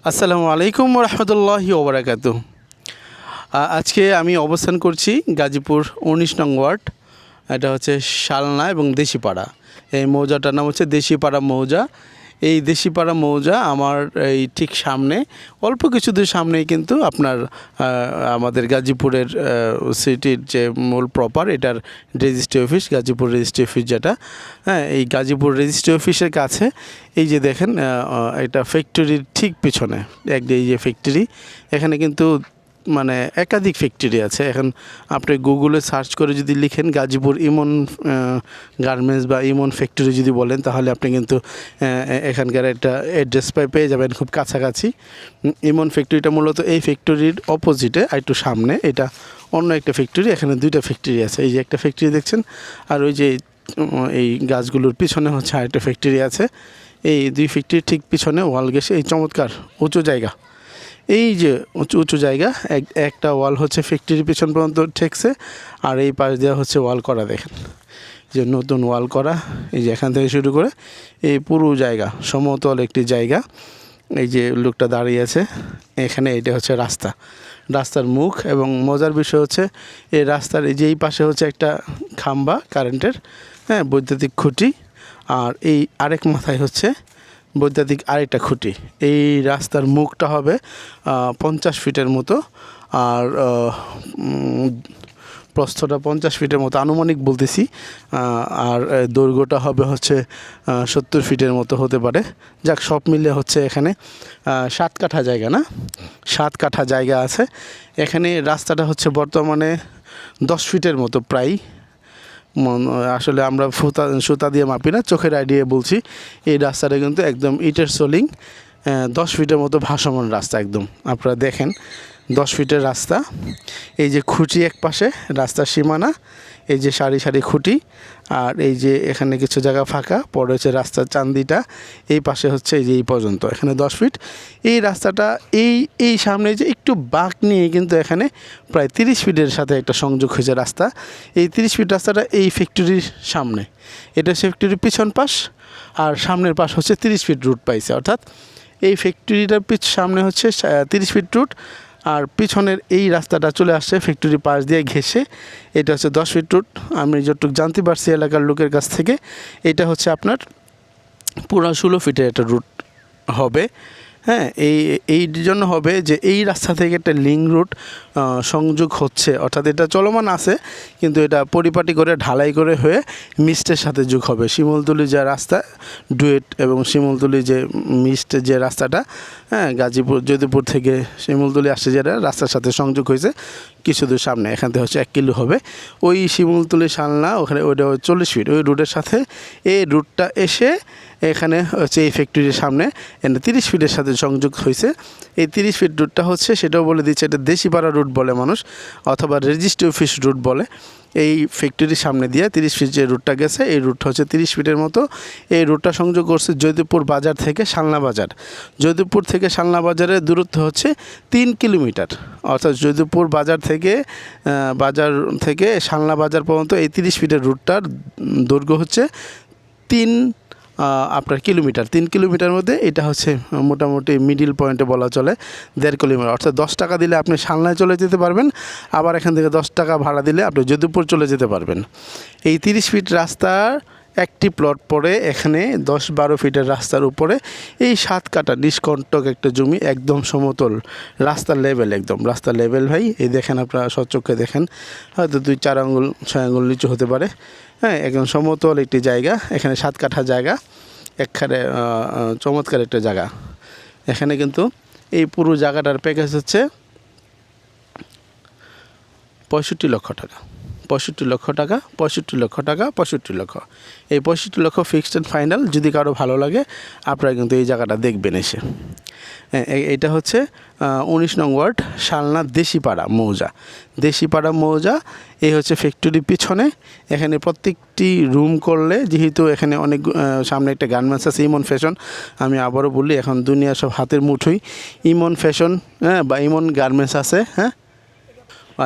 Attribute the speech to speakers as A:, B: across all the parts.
A: আসসালামু আলাইকুম রহমতুল্লাহি ওবরাকাতু। আজকে আমি অবস্থান করছি গাজীপুর ১৯ নং ওয়ার্ড। এটা হচ্ছে শালনা এবং দেশিপাড়া। এই মৌজাটার নাম হচ্ছে দেশিপাড়া মৌজা। এই দেশিপাড়া মৌজা আমার এই ঠিক সামনে, অল্প কিছু দূর সামনেই কিন্তু আপনার আমাদের গাজীপুরের সিটির যে মূল প্রপার এটার registry office, Gazipur registry office যেটা, হ্যাঁ, এই গাজীপুর রেজিস্ট্রি অফিসের কাছে এই যে দেখেন এটা ফ্যাক্টরির ঠিক পিছনে এই যে ফ্যাক্টরি, এখানে কিন্তু মানে একাধিক ফ্যাক্টরি আছে। এখন আপনি গুগলে সার্চ করে যদি লিখেন গাজীপুর ইমন গার্মেন্টস বা ইমন ফ্যাক্টরি যদি বলেন, তাহলে আপনি কিন্তু এখানকার একটা অ্যাড্রেস পেয়ে যাবেন খুব কাছাকাছি। ইমন ফ্যাক্টরিটা মূলত এই ফ্যাক্টরির অপোজিটে, একটু সামনে এটা অন্য একটা ফ্যাক্টরি। এখানে দুইটা ফ্যাক্টরি আছে, এই যে একটা ফ্যাক্টরি দেখছেন, আর ওই যে এই গাছগুলোর পিছনে হচ্ছে আরেকটা ফ্যাক্টরি আছে। এই দুই ফ্যাক্টরির ঠিক পিছনে ওয়াল গেছে, এই চমৎকার উঁচু জায়গা, এই যে উঁচু জায়গা, একটা ওয়াল হচ্ছে ফ্যাক্টরির পিছন পর্যন্ত ঠেকছে, আর এই পাশ দেওয়া হচ্ছে ওয়াল করা। দেখেন যে নতুন ওয়াল করা, এই যে এখান থেকে শুরু করে এই পুরো জায়গা সমতল একটি জায়গা। এই যে লোকটা দাঁড়িয়ে আছে এখানে, এটা হচ্ছে রাস্তার মুখ। এবং মজার বিষয় হচ্ছে এই রাস্তার এই যে এই পাশে হচ্ছে একটা খাম্বা কারেন্টের, হ্যাঁ, বৈদ্যুতিক খুঁটি, আর এই আরেক মাথায় হচ্ছে বৈদ্যুতিক আরেকটা খুঁটি। এই রাস্তার মুখটা হবে 50 ফিটের মতো, আর প্রস্থটা 50 ফিটের মতো আনুমানিক বলতেছি, আর দৈর্ঘ্যটা হবে হচ্ছে 70 ফিটের মতো হতে পারে। যাক, সব মিলে হচ্ছে এখানে 7 কাঠা জায়গা, না 7 কাঠা জায়গা আছে এখানে। রাস্তাটা হচ্ছে বর্তমানে 10 ফিটের মতো প্রায়। আসলে আমরা সুতা দিয়ে মাপি না, চোখের আইডিয়া বলছি। এই রাস্তাটা কিন্তু একদম ইটের সোলিং, 10 ফিটের মতো ভাসমান রাস্তা একদম। আপনারা দেখেন 10 ফিটের রাস্তা। এই যে খুঁটি এক পাশে রাস্তার সীমানা, এই যে সারি সারি খুঁটি, আর এই যে এখানে কিছু জায়গা ফাঁকা পড়ে হচ্ছে রাস্তার চান্দিটা। এই পাশে হচ্ছে এই যে এই পর্যন্ত এখানে 10 ফিট। এই রাস্তাটা এই সামনে যে একটু বাঁক নিয়ে কিন্তু এখানে প্রায় 30 ফিটের সাথে একটা সংযোগ হয়েছে রাস্তা। এই 30 ফিট রাস্তাটা এই ফ্যাক্টরির সামনে, এটা ফ্যাক্টরির পিছন পাশ, আর সামনের পাশ হচ্ছে 30 ফিট রুট পাইছে। অর্থাৎ এই ফ্যাক্টরিটার সামনে হচ্ছে 30 ফিট রুট, আর পিছনের এই রাস্তাটা চলে আসছে ফ্যাক্টরি পাশ দিয়ে ঘেঁষে। এটা হচ্ছে 10 ফিট রুট। আমি যতটুকু জানতে পারছি এলাকার লোকের কাছ থেকে, এটা হচ্ছে আপনার পুরো 16 ফিটের একটা রুট হবে। হ্যাঁ, এই জন্য হবে যে এই রাস্তা থেকে একটা লিঙ্ক রুট সংযোগ হচ্ছে, অর্থাৎ এটা চলমান আছে, কিন্তু এটা পরিপাটি করে ঢালাই করে হয়ে মিস্টের সাথে যোগ হবে। শিমুলতলি যে রাস্তা ডুয়েট এবং শিমুলতলি যে মিস্ট যে রাস্তাটা, হ্যাঁ, যদুপুর থেকে শিমুলতলি আসছে যেটা রাস্তার সাথে সংযোগ হয়েছে কিছু দূর সামনে, এখান থেকে হচ্ছে 1 কিলো হবে। ওই শিমুলতলি শালনা ওখানে ওইটা 40 ফিট, ওই রুটের সাথে এই রুটটা এসে এখানে হচ্ছে এই ফ্যাক্টরির সামনে 30 ফিটের সাথে সংযোগ হয়েছে। এই 30 ফিট রুটটা হচ্ছে, সেটাও বলে দিচ্ছে, এটা দেশিপাড়া রুট বলে মানুষ, অথবা রেজিস্ট্রি অফিস রুট বলে। এই ফ্যাক্টরির সামনে দিয়ে 30 ফিট যে রুটটা গেছে, এই রুটটা হচ্ছে 30 ফিটের মতো। এই রুটটা সংযোগ করছে যদুপুর বাজার থেকে শালনা বাজার। যদুপুর থেকে শালনা বাজারের দূরত্ব হচ্ছে 3 কিলোমিটার। অর্থাৎ যদুপুর বাজার থেকে শালনা বাজার পর্যন্ত এই 30 ফিটের রুটটার দৈর্ঘ্য হচ্ছে 3 কিলোমিটার। 3 কিলোমিটার মধ্যে এটা হচ্ছে মোটামুটি মিডিল পয়েন্টে বলা চলে 1.5 কিলোমিটার। অর্থাৎ 10 টাকা দিলে আপনি শালনায় চলে যেতে পারবেন, আবার এখান থেকে 10 টাকা ভাড়া দিলে আপনি যদুপুর চলে যেতে পারবেন। এই 30 ফিট রাস্তার একটি প্লট পড়ে এখানে 10-12 ফিটের রাস্তার উপরে এই 7 কাঠা নিষ্কণ্টক একটা জমি, একদম সমতল, রাস্তার লেভেল, একদম রাস্তার লেভেল ভাই। এই দেখেন, আপনারা সচক্ষে দেখেন, হয়তো 2-4 আঙ্গুল 6 আঙ্গুল নিচু হতে পারে, হ্যাঁ, একদম সমতল একটি জায়গা। এখানে 7 কাঠা জায়গা, একখানে চমৎকার একটা জায়গা। এখানে কিন্তু এই পুরো জায়গাটার প্যাকেজ হচ্ছে 65 লক্ষ টাকা। 65 লক্ষ টাকা, 65 লক্ষ টাকা, 65 লক্ষ। এই 65 লক্ষ ফিক্সড অ্যান্ড ফাইনাল। যদি কারো ভালো লাগে আপনারা কিন্তু এই জায়গাটা দেখবেন এসে। এটা হচ্ছে 19 নং ওয়ার্ড, শালনা দেশিপাড়া মৌজা। এই হচ্ছে ফ্যাক্টরির পিছনে। এখানে প্রত্যেকটি রুম করলে, যেহেতু এখানে অনেক সামনে একটা গার্মেন্টস আছে ইমন ফ্যাশন, আমি আবারও বলি, এখন দুনিয়া সব হাতের মুঠোই। ইমন ফ্যাশন, হ্যাঁ, বা ইমন গার্মেন্টস আছে, হ্যাঁ,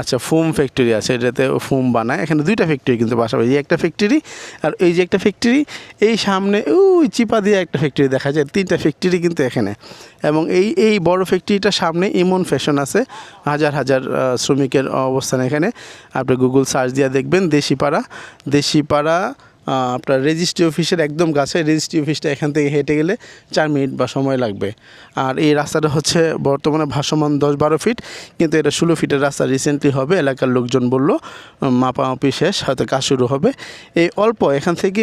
A: আচ্ছা, ফোম ফ্যাক্টরি আছে, এটাতে ফোম বানায়। এখানে দুইটা ফ্যাক্টরি কিন্তু পাশাপাশি, এই একটা ফ্যাক্টরি আর এই যে একটা ফ্যাক্টরি, এই সামনে ওই চিপা দিয়ে একটা ফ্যাক্টরি দেখা যায়। তিনটা ফ্যাক্টরি কিন্তু এখানে। এবং এই বড় ফ্যাক্টরিটার সামনে ইমন ফ্যাশন আছে, হাজার হাজার শ্রমিকের অবস্থান এখানে। আপনি গুগল সার্চ দিয়ে দেখবেন দেশিপাড়া আপনার রেজিস্ট্রি অফিসের একদম কাছে। রেজিস্ট্রি অফিসটা এখান থেকে হেঁটে গেলে 4 মিনিট বা সময় লাগবে। আর এই রাস্তাটা হচ্ছে বর্তমানে ভাসমান 10-12 ফিট, কিন্তু এটা 16 ফিটের রাস্তা রিসেন্টলি হবে। এলাকার লোকজন বলল মাপামাপি শেষ, হয়তো কাজ শুরু হবে। এই অল্প এখান থেকে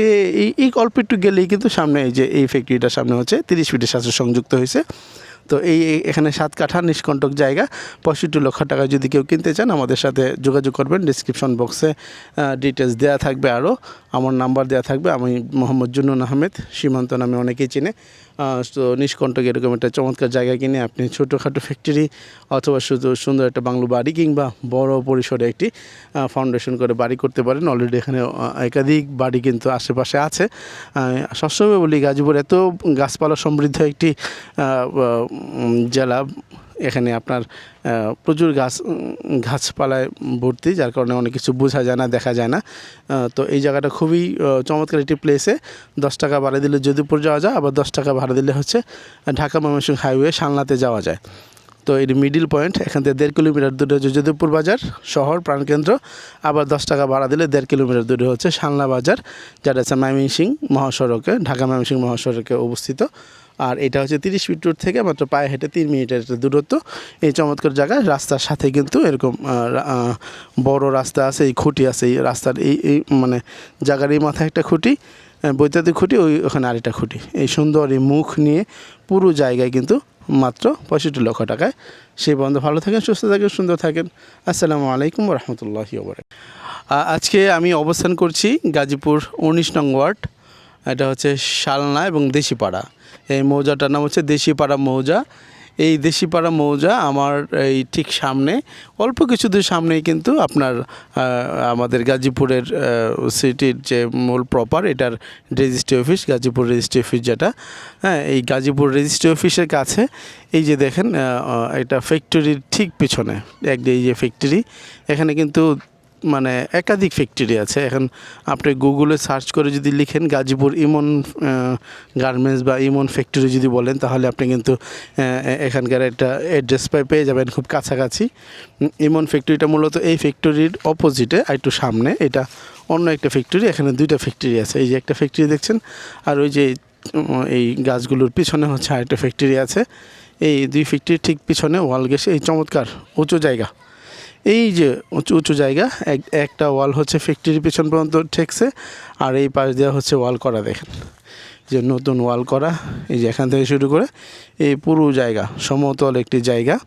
A: এই অল্প একটু গেলেই কিন্তু সামনে এই যে এই ফ্যাক্টরিটার সামনে হচ্ছে 30 ফিটের সাথে সংযুক্ত হয়েছে। তো এখানে 7 কাঠা নিষ্কণ্টক জায়গা, 65 লক্ষ টাকা যদি কেউ কিনতে চান আমাদের সাথে যোগাযোগ করবেন। ডিসক্রিপশন বক্সে ডিটেলস দেওয়া থাকবে, আরও আমার নাম্বার দেওয়া থাকবে। আমি মোহাম্মদ জুন্নুন আহমেদ, সীমান্ত নামে অনেকেই চিনে। তো নিষ্কণ্টক এরকম একটা চমৎকার জায়গা কিনে আপনি ছোটোখাটো ফ্যাক্টরি অথবা শুধু সুন্দর একটা বাংলো বাড়ি কিংবা বড় পরিসরে একটি ফাউন্ডেশন করে বাড়ি করতে পারেন। অলরেডি এখানে একাধিক বাড়ি কিন্তু আশেপাশে আছে। সবসময় বলি গাজীপুর এত গাছপালা সমৃদ্ধ একটি জেলা, এখানে আপনার প্রচুর গাছপালায় ভর্তি, যার কারণে অনেক কিছু বোঝা যায় না, দেখা যায় না। তো এই জায়গাটা খুবই চমৎকার একটি প্লেসে। 10 টাকা ভাড়া দিলে যদুপুর যাওয়া যায়, আবার 10 টাকা ভাড়া দিলে হচ্ছে ঢাকা ময়মনসিংহ হাইওয়ে শালনাতে যাওয়া যায়। তো এটি মিডিল পয়েন্ট, এখান থেকে 1.5 কিলোমিটার দূরে হচ্ছে যদুপুর বাজার শহর প্রাণকেন্দ্র। আবার 10 টাকা ভাড়া দিলে 1.5 কিলোমিটার দূরে হচ্ছে শালনা বাজার, যেটা হচ্ছে ময়মনসিংহ মহাসড়কে, ঢাকা ময়মনসিংহ মহাসড়কে অবস্থিত। আর এটা হচ্ছে 30 ফিট রোড থেকে মাত্র পায়ে হেঁটে 3 মিনিটের দূরত্ব। এই চমৎকার জায়গায় রাস্তার সাথে কিন্তু এরকম বড় রাস্তা আছে, এই খুঁটি আছে, এই রাস্তার এই মানে জায়গার এই মাথায় একটা খুঁটি, বৈদ্যুতিক খুঁটি, ওখানে আরেকটা খুঁটি। এই সুন্দর এই মুখ নিয়ে পুরো জায়গায় কিন্তু মাত্র 65 লক্ষ টাকায়। সেই পর্যন্ত ভালো থাকেন, সুস্থ থাকেন, সুন্দর থাকেন। আসসালামু আলাইকুম রহমতুল্লাহি ওয়া বারাকাতুহু। আজকে আমি অবস্থান করছি গাজীপুর 19 নং ওয়ার্ড। এটা হচ্ছে শালনা এবং দেশিপাড়া। এই মৌজাটার নাম হচ্ছে দেশিপাড়া মৌজা। এই দেশিপাড়া মৌজা আমার এই ঠিক সামনে, অল্প কিছু দূর সামনেই কিন্তু আপনার আমাদের গাজীপুরের সিটির যে মূল প্রপার, এটার registry office, Gazipur registry office যেটা। হ্যাঁ, এই গাজীপুর রেজিস্ট্রি অফিসের কাছে এই যে দেখেন এটা ফ্যাক্টরির ঠিক পিছনে এই যে ফ্যাক্টরি, এখানে কিন্তু মানে একাধিক ফ্যাক্টরি আছে। এখন আপনি গুগলে সার্চ করে যদি লিখেন গাজীপুর ইমন গার্মেন্টস বা ইমন ফ্যাক্টরি যদি বলেন, তাহলে আপনি কিন্তু এখানকার একটা অ্যাড্রেস পেয়ে যাবেন খুব কাছাকাছি। ইমন ফ্যাক্টরিটা মূলত এই ফ্যাক্টরির অপোজিটে, একটু সামনে এটা অন্য একটা ফ্যাক্টরি। এখানে 2টা ফ্যাক্টরি আছে, এই যে একটা ফ্যাক্টরি দেখছেন, আর ওই যে এই গাছগুলোর পিছনে হচ্ছে আরেকটা ফ্যাক্টরি আছে। এই 2 ফ্যাক্টরির ঠিক পিছনে ওয়াল গেছে, এই চমৎকার উঁচু জায়গা, এই যে উঁচু জায়গা, একটা ওয়াল হচ্ছে ফ্যাক্টরির পিছন পর্যন্ত ঠেকছে, আর এই পাশ দেওয়া হচ্ছে ওয়াল করা। দেখেন যে নতুন ওয়াল করা, এই যে এখান থেকে শুরু করে এই পুরো জায়গা সমতল একটি জায়গা।